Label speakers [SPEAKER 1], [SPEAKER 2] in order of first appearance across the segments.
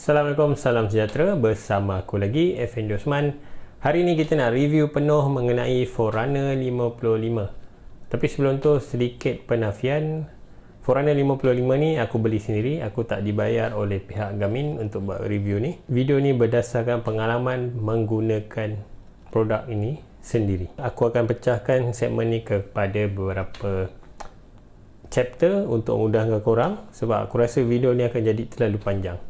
[SPEAKER 1] Assalamualaikum, salam sejahtera. Bersama aku lagi, Effendi Osman. Hari ni kita nak review penuh mengenai Forerunner 55. Tapi sebelum tu sedikit penafian. Forerunner 55 ni aku beli sendiri. Aku tak dibayar oleh pihak Garmin untuk buat review ni. Video ni berdasarkan pengalaman menggunakan produk ini sendiri. Aku akan pecahkan segmen ni kepada beberapa chapter untuk mudahkan korang, sebab aku rasa video ni akan jadi terlalu panjang.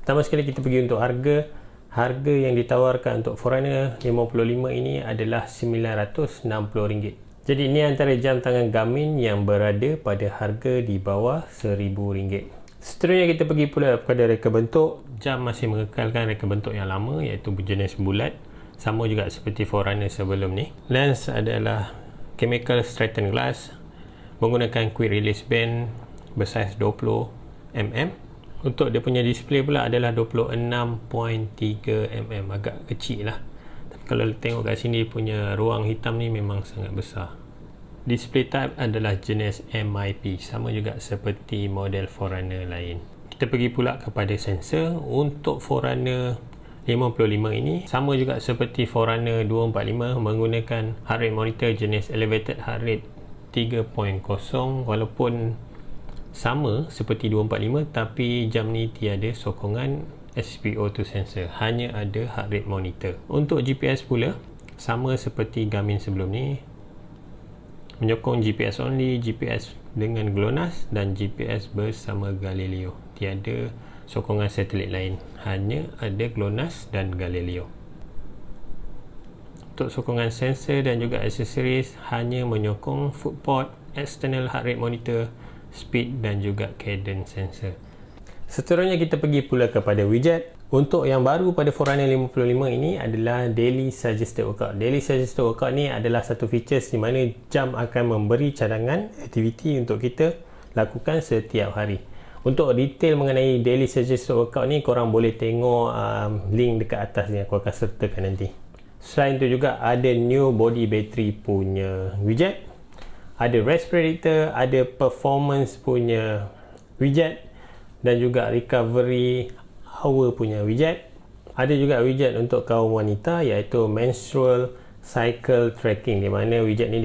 [SPEAKER 1] Pertama sekali kita pergi untuk harga. Harga yang ditawarkan untuk Forerunner 55 ini adalah RM960. Jadi ini antara jam tangan Garmin yang berada pada harga di bawah RM1000. Seterusnya kita pergi pula kepada reka bentuk. Jam masih mengekalkan reka bentuk yang lama, iaitu berjenis bulat, sama juga seperti Forerunner sebelum ni. Lens adalah chemical straighten glass menggunakan quick release band bersaiz 20mm. Untuk dia punya display pula adalah 26.3mm, agak kecil lah. Tapi kalau tengok kat sini punya ruang hitam ni memang sangat besar. Display type adalah jenis MIP, sama juga seperti model Forerunner lain. Kita pergi pula kepada sensor. Untuk Forerunner 55 ini sama juga seperti Forerunner 245, menggunakan heart rate monitor jenis elevated heart rate 3.0, walaupun sama seperti 245, tapi jam ni tiada sokongan SpO2 sensor, hanya ada heart rate monitor. Untuk GPS pula sama seperti Garmin sebelum ni, menyokong GPS only, GPS dengan GLONASS dan GPS bersama Galileo. Tiada sokongan satelit lain, hanya ada GLONASS dan Galileo. Untuk sokongan sensor dan juga aksesoris hanya menyokong footport, external heart rate monitor, speed dan juga cadence sensor. Seterusnya kita pergi pula kepada widget. Untuk yang baru pada Forerunner 55 ini adalah Daily Suggested Workout. Daily Suggested Workout ni adalah satu features di mana jam akan memberi cadangan aktiviti untuk kita lakukan setiap hari. Untuk detail mengenai Daily Suggested Workout ni, korang boleh tengok link dekat atas ni, aku akan sertakan nanti. Selain tu juga ada new body battery punya widget, ada rest predictor, ada performance punya widget dan juga recovery hour punya widget. Ada juga widget untuk kaum wanita, iaitu menstrual cycle tracking, di mana widget ni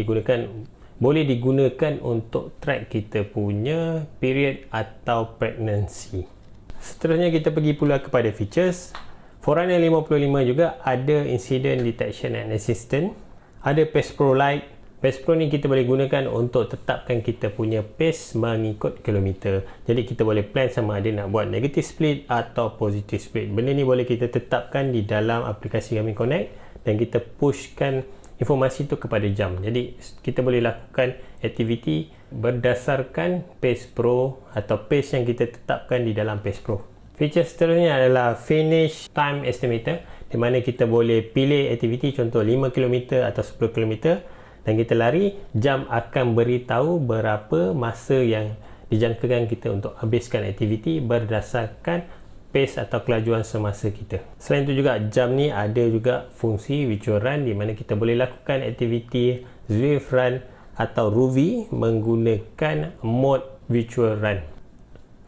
[SPEAKER 1] boleh digunakan untuk track kita punya period atau pregnancy. Seterusnya kita pergi pula kepada features. Forerunner 55 juga ada incident detection and assistance, ada Pace Pro Lite. Pace Pro ni kita boleh gunakan untuk tetapkan kita punya pace mengikut kilometer. Jadi kita boleh plan sama ada nak buat negative split atau positive split. Benda ni boleh kita tetapkan di dalam aplikasi Garmin Connect dan kita pushkan informasi tu kepada jam. Jadi kita boleh lakukan aktiviti berdasarkan Pace Pro atau pace yang kita tetapkan di dalam Pace Pro. Feature seterusnya adalah Finish Time Estimator, di mana kita boleh pilih aktiviti, contoh 5km atau 10km, dan kita lari, jam akan beritahu berapa masa yang dijangkakan kita untuk habiskan aktiviti berdasarkan pace atau kelajuan semasa kita. Selain itu juga jam ni ada juga fungsi virtual run, di mana kita boleh lakukan aktiviti Zwift Run atau Rouvy menggunakan mode virtual run.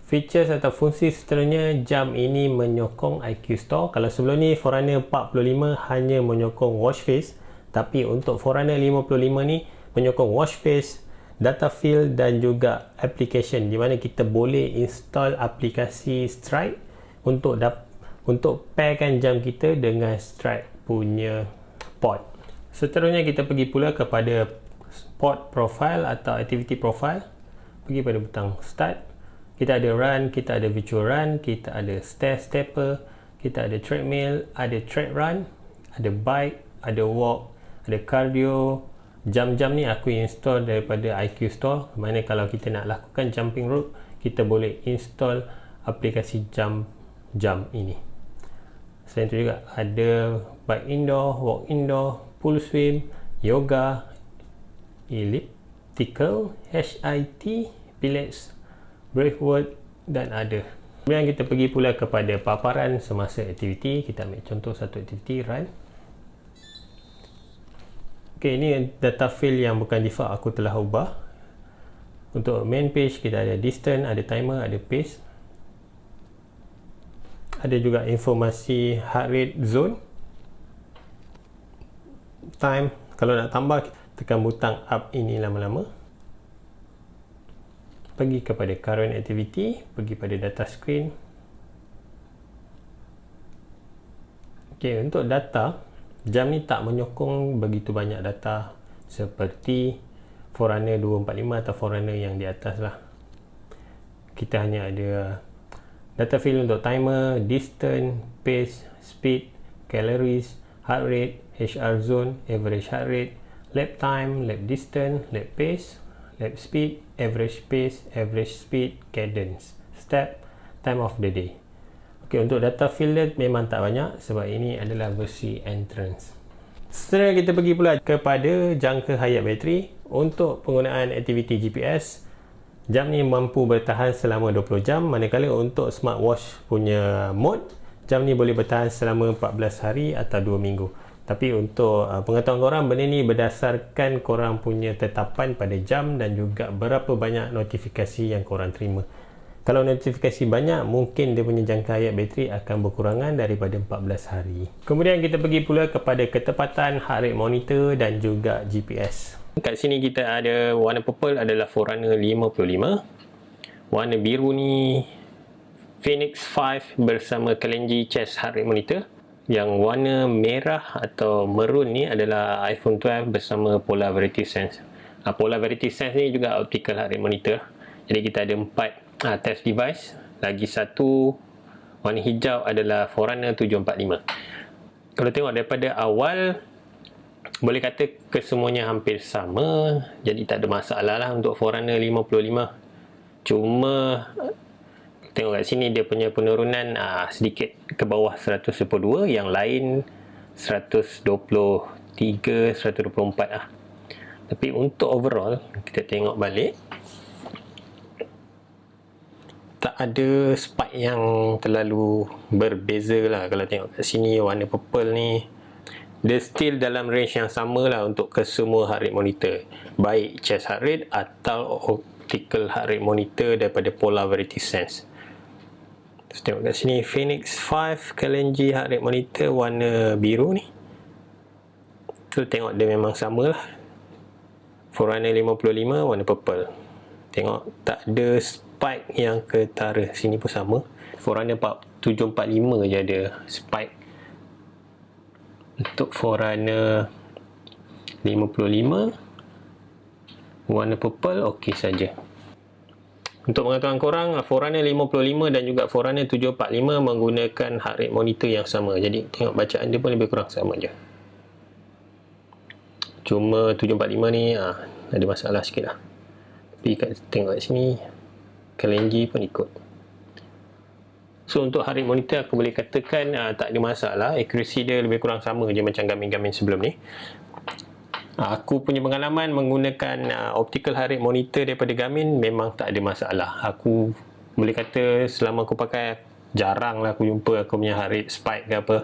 [SPEAKER 1] Features atau fungsi seterusnya, jam ini menyokong IQ Store. Kalau sebelum ni Forerunner 45 hanya menyokong watch face, tapi untuk Forerunner 55 ni menyokong watch face, data field dan juga application, di mana kita boleh install aplikasi Stride untuk pairkan jam kita dengan Stride punya pod. Seterusnya kita pergi pula kepada pod profile atau activity profile. Pergi pada butang start. Kita ada run, kita ada virtual run, kita ada stepper, kita ada treadmill, ada tread run, ada bike, ada walk, ada cardio. Jam-jam ni aku install daripada IQ Store, mana kalau kita nak lakukan jumping rope, kita boleh install aplikasi jam ini. Selain itu juga ada bike indoor, walk indoor, pool swim, yoga, elliptical, HIIT, pilates, breathwork dan ada. Kemudian kita pergi pula kepada paparan semasa aktiviti. Kita ambil contoh satu aktiviti run. Ok, ini data field yang bukan default, aku telah ubah. Untuk main page kita ada distance, ada timer, ada pace. Ada juga informasi heart rate, zone, time. Kalau nak tambah, tekan butang up ini lama-lama. Pergi kepada current activity, pergi pada data screen. Okey, untuk data, jam ni tak menyokong begitu banyak data seperti Forerunner 245 atau Forerunner yang di atas lah. Kita hanya ada data field untuk timer, distance, pace, speed, calories, heart rate, HR zone, average heart rate, lap time, lap distance, lap pace, lap speed, average pace, average speed, cadence, step, time of the day. Okey, untuk data field memang tak banyak sebab ini adalah versi entrance. Setelah kita pergi pula kepada jangka hayat bateri. Untuk penggunaan aktiviti GPS, jam ni mampu bertahan selama 20 jam, manakala untuk smartwatch punya mode, jam ni boleh bertahan selama 14 hari atau 2 minggu. Tapi untuk pengetahuan korang, benda ni berdasarkan korang punya tetapan pada jam dan juga berapa banyak notifikasi yang korang terima. Kalau notifikasi banyak, mungkin dia punya jangka hayat bateri akan berkurangan daripada 14 hari. Kemudian kita pergi pula kepada ketepatan heart rate monitor dan juga GPS. Kat sini kita ada warna purple adalah Forerunner 55. Warna biru ni Phoenix 5 bersama Kalenji chest heart rate monitor. Yang warna merah atau maroon ni adalah iPhone 12 bersama Polar Variety Sense. Polar Variety Sense ni juga optical heart rate monitor. Jadi kita ada 4 test device. Lagi satu warna hijau adalah Forerunner 745. Kalau tengok daripada awal, boleh kata kesemuanya hampir sama. Jadi tak ada masalah lah untuk Forerunner 55. Cuma tengok kat sini dia punya penurunan sedikit ke bawah 122, yang lain 123, 124 lah. Tapi untuk overall, kita tengok balik, tak ada spike yang terlalu berbeza lah. Kalau tengok kat sini warna purple ni, dia still dalam range yang sama lah untuk kesemua heart rate monitor, baik chest heart rate atau optical heart rate monitor daripada Polar Variety Sense. Terus tengok kat sini Phoenix 5 Kalenji heart rate monitor warna biru ni, tu tengok dia memang sama lah. Forerunner 55 warna purple, tengok tak ada spike yang ketara. Sini pun sama, Forerunner 745 je ada spike. Untuk Forerunner 55 warna purple okey saja. Untuk pengetahuan korang, Forerunner 55 dan juga Forerunner 745 menggunakan heart rate monitor yang sama. Jadi tengok bacaan dia pun lebih kurang sama je. Cuma 745 ni ada masalah sikit lah. Tapi tengok kat sini Kalenji pun ikut. So untuk heart rate monitor aku boleh katakan tak ada masalah. Accuracy dia lebih kurang sama je macam Garmin sebelum ni. Aku punya pengalaman menggunakan optical heart rate monitor daripada Garmin memang tak ada masalah. Aku boleh kata selama aku pakai, jarang lah aku jumpa aku punya heart rate spike ke apa.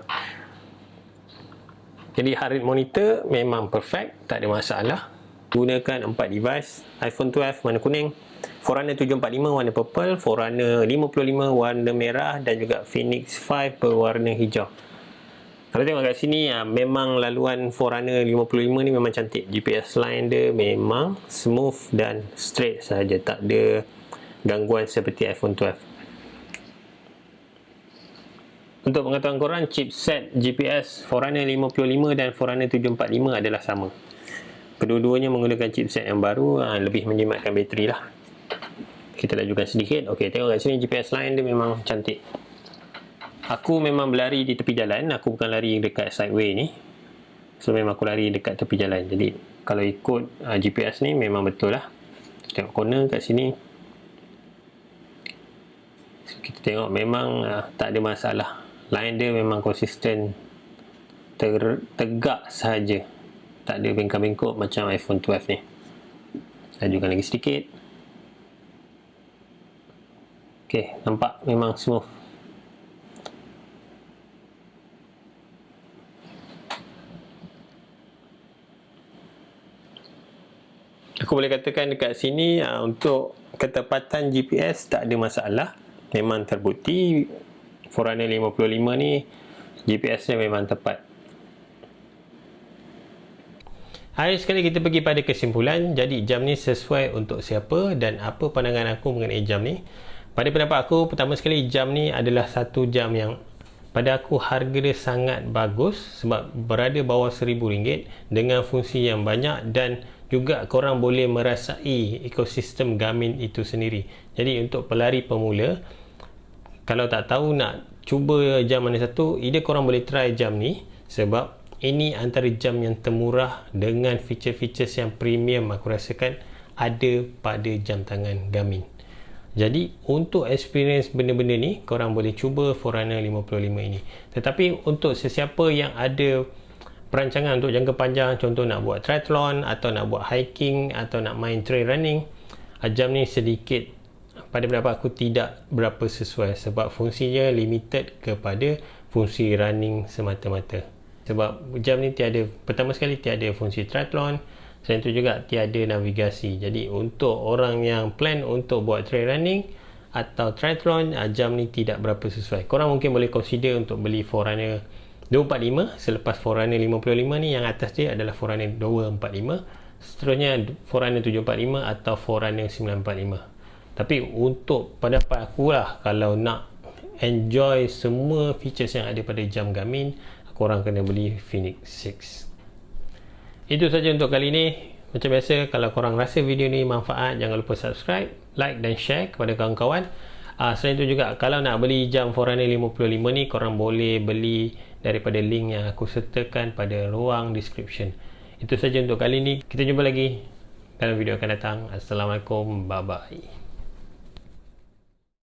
[SPEAKER 1] Jadi heart rate monitor memang perfect, tak ada masalah. Gunakan 4 device, iPhone 12 warna kuning, Forerunner 745 warna purple, Forerunner 55 warna merah dan juga Phoenix 5 berwarna hijau. Kalau tengok kat sini, memang laluan Forerunner 55 ni memang cantik. GPS line dia memang smooth dan straight sahaja, tak ada gangguan seperti iPhone 12. Untuk pengetahuan korang, chipset GPS Forerunner 55 dan Forerunner 745 adalah sama. Kedua-duanya menggunakan chipset yang baru, lebih menjimatkan bateri lah. Kita lajukan sedikit. Okey, tengok kat sini GPS line dia memang cantik. Aku memang berlari di tepi jalan, aku bukan lari dekat sideway ni. So memang aku lari dekat tepi jalan. Jadi kalau ikut GPS ni memang betul lah. Tengok corner kat sini. So, kita tengok memang tak ada masalah. Line dia memang konsisten, tegak sahaja. Tak ada bengkak-bengkok macam iPhone 12 ni. Lajukan lagi sedikit. Okey, nampak memang smooth. Aku boleh katakan dekat sini untuk ketepatan GPS tak ada masalah. Memang terbukti Forerunner 55 ni GPS nya memang tepat. Hari sekali kita pergi pada kesimpulan. Jadi jam ni sesuai untuk siapa dan apa pandangan aku mengenai jam ni. Pada pendapat aku, pertama sekali jam ni adalah satu jam yang pada aku harga dia sangat bagus sebab berada bawah RM1,000 dengan fungsi yang banyak dan juga korang boleh merasai ekosistem Garmin itu sendiri. Jadi untuk pelari pemula, kalau tak tahu nak cuba jam mana satu, either korang boleh try jam ni sebab ini antara jam yang termurah dengan feature-features yang premium aku rasakan ada pada jam tangan Garmin. Jadi untuk experience benda-benda ni korang boleh cuba Forerunner 55 ini. Tetapi untuk sesiapa yang ada perancangan untuk jangka panjang, contoh nak buat triathlon atau nak buat hiking atau nak main trail running, jam ni sedikit pada pendapat aku tidak berapa sesuai sebab fungsinya limited kepada fungsi running semata-mata. Sebab jam ni pertama sekali tiada fungsi triathlon, selain itu juga tiada navigasi. Jadi untuk orang yang plan untuk buat trail running atau triathlon, jam ni tidak berapa sesuai. Korang mungkin boleh consider untuk beli Forerunner 245 selepas Forerunner 55 ni. Yang atas dia adalah Forerunner 245, seterusnya Forerunner 745 atau Forerunner 945. Tapi untuk pendapat aku lah, kalau nak enjoy semua features yang ada pada jam Garmin, korang kena beli Fenix 6. Itu saja untuk kali ni. Macam biasa, kalau korang rasa video ni manfaat, jangan lupa subscribe, like dan share kepada kawan-kawan. Selain itu juga, kalau nak beli jam Forerunner 55 ni, korang boleh beli daripada link yang aku sertakan pada ruang description. Itu saja untuk kali ni. Kita jumpa lagi dalam video akan datang. Assalamualaikum, bye bye.